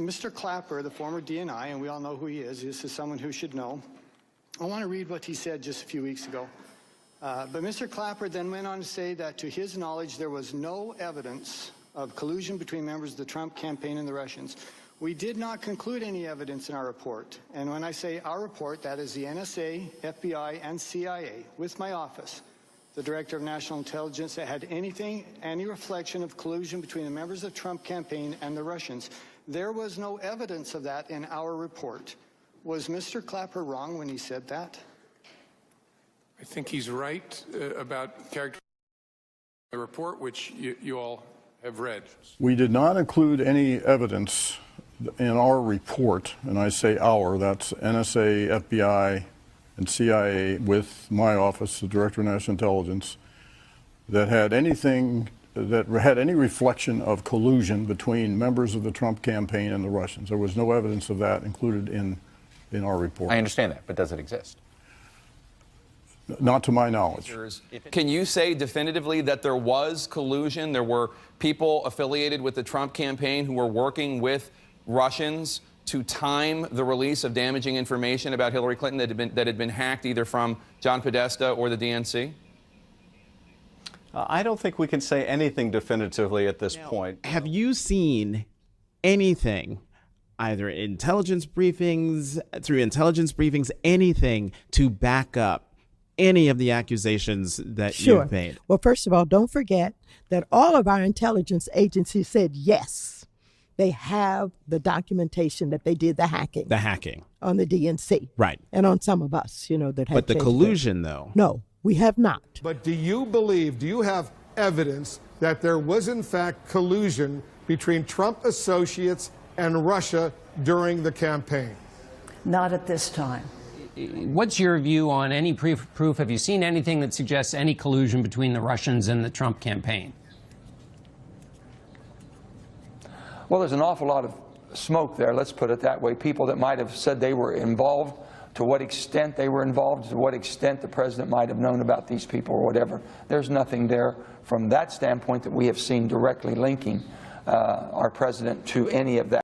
Mr. Clapper, the former DNI, and we all know who he is. This is someone who should know. I want to read what he said just a few weeks ago. But Mr. Clapper then went on to say that, to his knowledge, there was no evidence of collusion between members of the Trump campaign and the Russians. We did not conclude any evidence in our report. And when I say our report, that is the NSA, FBI, and CIA, with my office, the Director of National Intelligence, that had any reflection of collusion between the members of the Trump campaign and the Russians. There was no evidence of that in our report. Was Mr. Clapper wrong when he said that? I think he's right about characterizing the report, which you all have read. We did not include any evidence in our report, and I say our, that's NSA, FBI, and CIA, with my office, the Director of National Intelligence, that had any reflection of collusion between members of the Trump campaign and the Russians. There was no evidence of that included in our report. I understand that, but does it exist? Not to my knowledge. Can you say definitively that there was collusion? There were people affiliated with the Trump campaign who were working with Russians to time the release of damaging information about Hillary Clinton that had been hacked either from John Podesta or the DNC? I don't think we can say anything definitively at this point. Have you seen anything, either intelligence briefings, through intelligence briefings, anything to back up any of the accusations that you've made? Well, first of all, don't forget that all of our intelligence agencies said yes. They have the documentation that they did the hacking. The hacking. On the DNC. Right. And on some of us, that had. But the collusion, though? No, we have not. But do you have evidence that there was in fact collusion between Trump associates and Russia during the campaign? Not at this time. What's your view on any proof? Have you seen anything that suggests any collusion between the Russians and the Trump campaign? Well, there's an awful lot of smoke there, let's put it that way. People that might have said they were involved, to what extent they were involved, to what extent the president might have known about these people or whatever. There's nothing there from that standpoint that we have seen directly linking our president to any of that.